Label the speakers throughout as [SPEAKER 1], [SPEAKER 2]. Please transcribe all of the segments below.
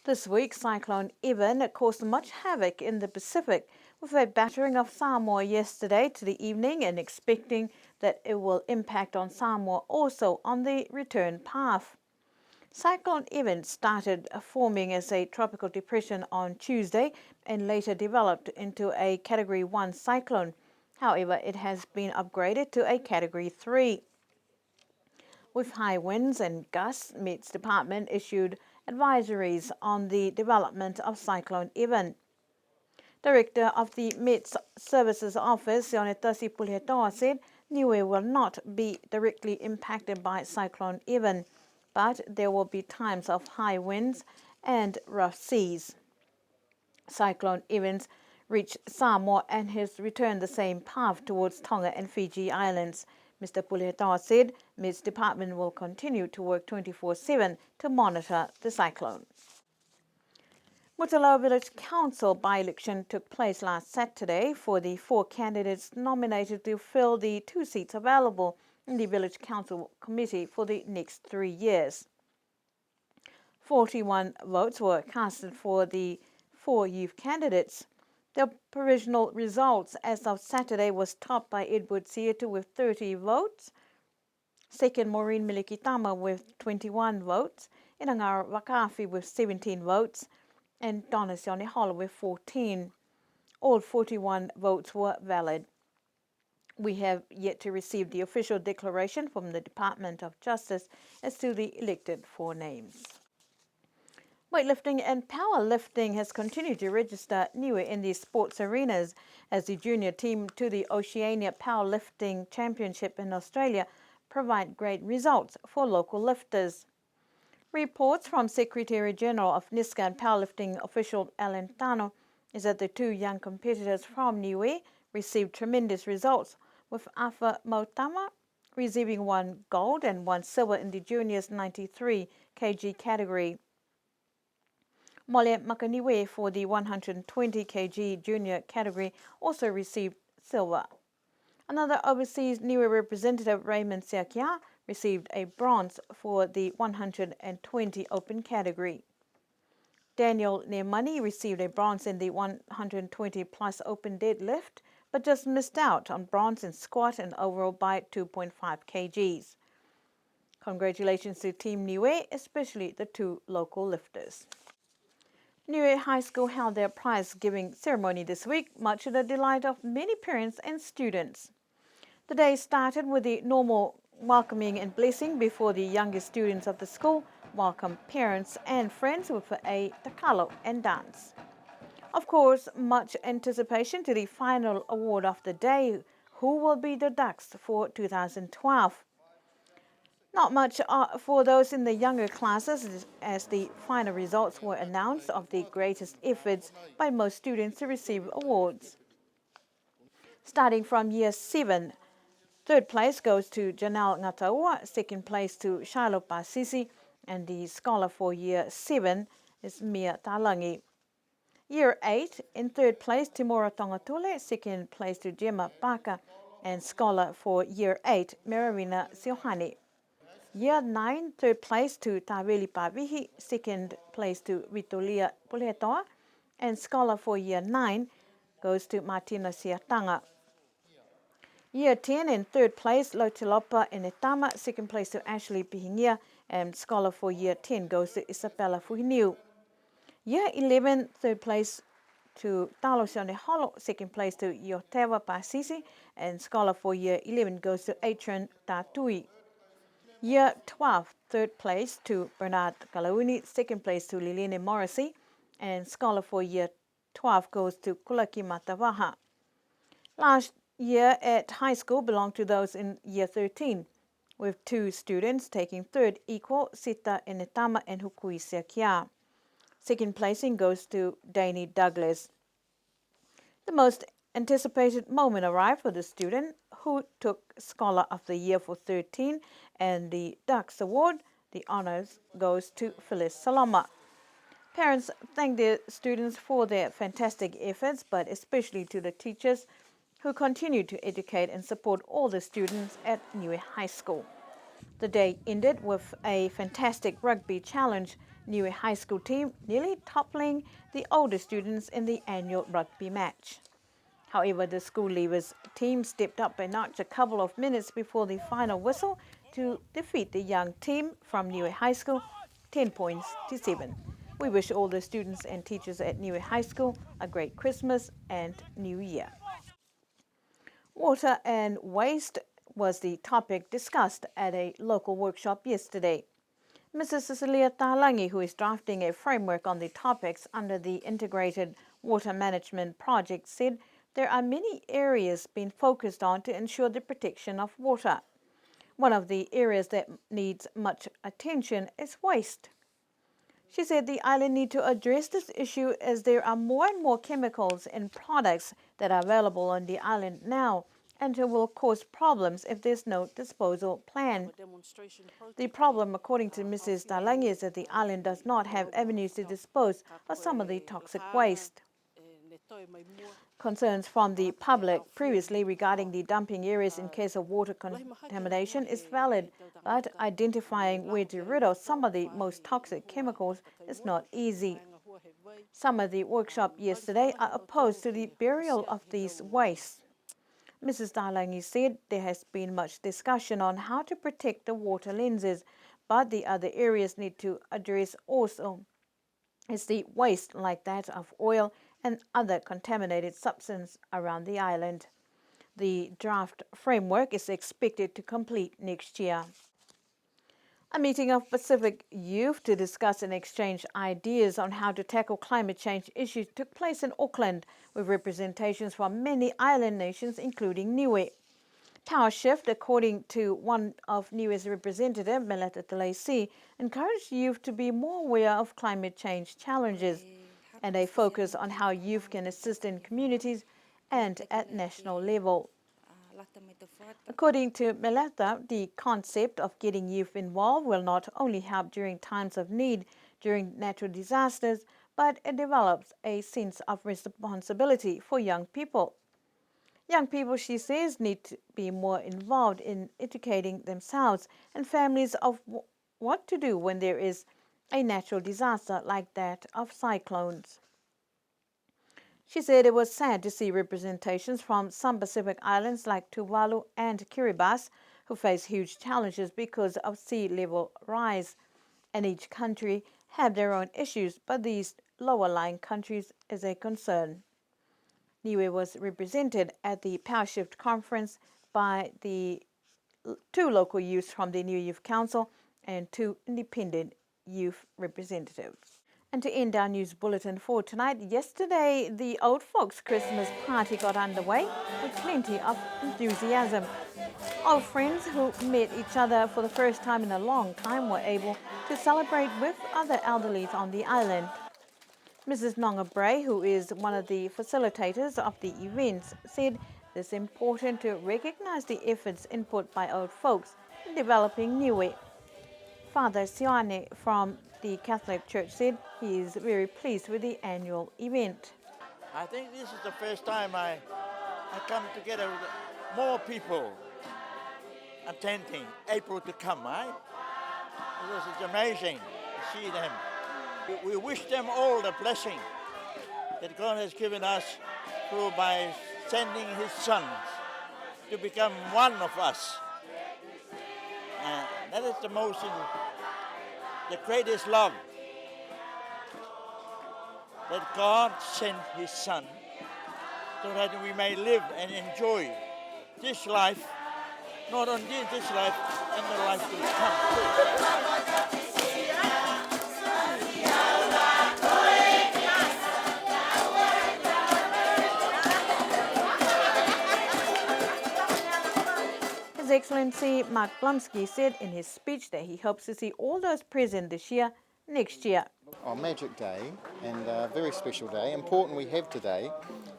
[SPEAKER 1] This week, Cyclone Evan caused much havoc in the Pacific, with a battering of Samoa yesterday to the evening and expecting that it will impact on Samoa also on the return path. Cyclone Evan started forming as a tropical depression on Tuesday and later developed into a Category 1 cyclone. However, it has been upgraded to a Category 3. With high winds and gusts, Met's department issued advisories on the development of Cyclone Evan. Director of the Met Services Office, Sionetasi Pulhetoa, said Niue will not be directly impacted by Cyclone Evan, but there will be times of high winds and rough seas. Cyclone Evans reached Samoa and has returned the same path towards Tonga and Fiji Islands. Mr. Pulhetoa said Met's department will continue to work 24/7 to monitor the cyclone. Mutaloa Village Council by-election took place last Saturday for the 4 candidates nominated to fill the 2 seats available in the Village Council Committee for the next 3 years. 41 votes were casted for the 4 youth candidates. The provisional results as of Saturday was topped by Edward Seatu with 30 votes, second Maureen Milikitama with 21 votes, Inangar Wakafi with 17 votes, and Donna Hall with 14. All 41 votes were valid. We have yet to receive the official declaration from the Department of Justice as to the elected 4 names. Weightlifting and powerlifting has continued to register Niue in the sports arenas as the junior team to the Oceania Powerlifting Championship in Australia provide great results for local lifters. Reports from Secretary-General of Niskan powerlifting official Alan Tano is that the 2 young competitors from Niue received tremendous results, with Afa Mautama receiving 1 gold and 1 silver in the juniors 93 kg category. Mole Makaniwe for the 120 kg junior category also received silver. Another overseas Niue representative, Raymond Siakia, received a bronze for the 120 open category. Daniel Neemani received a bronze in the 120 plus open deadlift, but just missed out on bronze in squat and overall by 2.5 kgs. Congratulations to Team Niue, especially the 2 local lifters. Niue High School held their prize-giving ceremony this week, much to the delight of many parents and students. The day started with the normal welcoming and blessing before the youngest students of the school welcomed parents and friends with a takalo and dance. Of course, much anticipation to the final award of the day, who will be the Ducks for 2012. Not much for those in the younger classes, as the final results were announced of the greatest efforts by most students to receive awards. Starting from year 7, 3rd place goes to Janelle Ngataua, 2nd place to Shiloh Pasisi, and the scholar for year 7 is Mia Talangi. Year 8, in 3rd place, Timora Tongatule, 2nd place to Gemma Paka, and scholar for year 8, Maravina Siohani. Year 9, 3rd place to Taveli Pavihi, 2nd place to Vitolia Pulhetoa, and scholar for year 9 goes to Martina Siatanga. Year 10, in 3rd place, Lotilopa Inetama, 2nd place to Ashley Pihingia, and scholar for year 10 goes to Isabella Fuhiniu. Year 11, 3rd place to Talo Holo, 2nd place to Yotewa Pasisi, and scholar for year 11 goes to Atron Tatui. Year 12, 3rd place to Bernard Kalauni, 2nd place to Lilene Morrissey, and scholar for year 12 goes to Kulaki Matavaha. Last year at high school belonged to those in year 13, with 2 students taking 3rd equal, Sita Inetama and Hukui Sekia. 2nd placing goes to Danny Douglas. The most anticipated moment arrived for the student who took Scholar of the Year for 13, and the Ducks Award, the honors goes to Phyllis Saloma. Parents thank their students for their fantastic efforts, but especially to the teachers who continue to educate and support all the students at Niue High School. The day ended with a fantastic rugby challenge, Niue High School team nearly toppling the older students in the annual rugby match. However, the school leavers team stepped up a notch a couple of minutes before the final whistle to defeat the young team from Niue High School 10 points to 7. We wish all the students and teachers at Niue High School a great Christmas and New Year. Water and waste was the topic discussed at a local workshop yesterday. Mrs. Cecilia Talangi, who is drafting a framework on the topics under the Integrated Water Management Project, said there are many areas being focused on to ensure the protection of water. One of the areas that needs much attention is waste. She said the island needs to address this issue as there are more and more chemicals and products that are available on the island now, and it will cause problems if there's no disposal plan. The problem, according to Mrs. Talangi, is that the island does not have avenues to dispose of some of the toxic waste. Concerns from the public previously regarding the dumping areas in case of water contamination is valid, but identifying where to rid of some of the most toxic chemicals is not easy. Some of the workshop yesterday are opposed to the burial of these wastes. Mrs. Talangi said there has been much discussion on how to protect the water lenses, but the other areas need to address also is the waste like that of oil and other contaminated substances around the island. The draft framework is expected to complete next year. A meeting of Pacific youth to discuss and exchange ideas on how to tackle climate change issues took place in Auckland, with representations from many island nations, including Niue. Power Shift, according to one of Niue's representatives, Melata Talesi, encouraged youth to be more aware of climate change challenges and a focus on how youth can assist in communities and at national level. According to Melata, the concept of getting youth involved will not only help during times of need during natural disasters, but it develops a sense of responsibility for young people. Young people, she says, need to be more involved in educating themselves and families of what to do when there is a natural disaster like that of cyclones. She said it was sad to see representations from some Pacific islands like Tuvalu and Kiribati, who face huge challenges because of sea level rise, and each country have their own issues, but these lower-lying countries is a concern. Niue was represented at the Power Shift conference by the 2 local youths from the Niue Youth Council and 2 independent youth representatives. And to end our news bulletin for tonight, yesterday the Old Folks Christmas party got underway with plenty of enthusiasm. Old friends who met each other for the first time in a long time were able to celebrate with other elderly on the island. Mrs. Nonga Bray, who is one of the facilitators of the events, said it's important to recognize the efforts input by old folks in developing Niue. Father Sione from the Catholic Church said he is very pleased with the annual event.
[SPEAKER 2] I think this is the first time I come together with more people attending April to come, right? This is amazing to see them. We wish them all the blessing that God has given us through by sending His sons to become one of us. And that is the greatest love, that God sent His Son so that we may live and enjoy this life, not only this life, and the life to come too.
[SPEAKER 1] His Excellency Mark Blumsky said in his speech that he hopes to see all those present this year next year.
[SPEAKER 3] Oh, magic day, and a very special day, important we have today.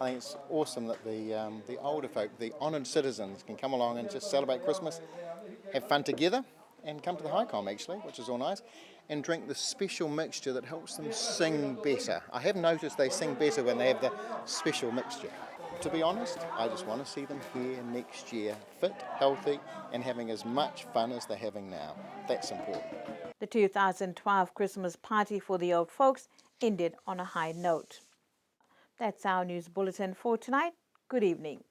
[SPEAKER 3] I think it's awesome that the older folk, the honoured citizens, can come along and just celebrate Christmas, have fun together, and come to the Highcom actually, which is all nice, and drink the special mixture that helps them sing better. I have noticed they sing better when they have the special mixture. to be honest, I just want to see them here next year, fit, healthy, and having as much fun as they're having now. That's important.
[SPEAKER 1] The 2012 Christmas party for the old folks ended on a high note. That's our news bulletin for tonight. Good evening.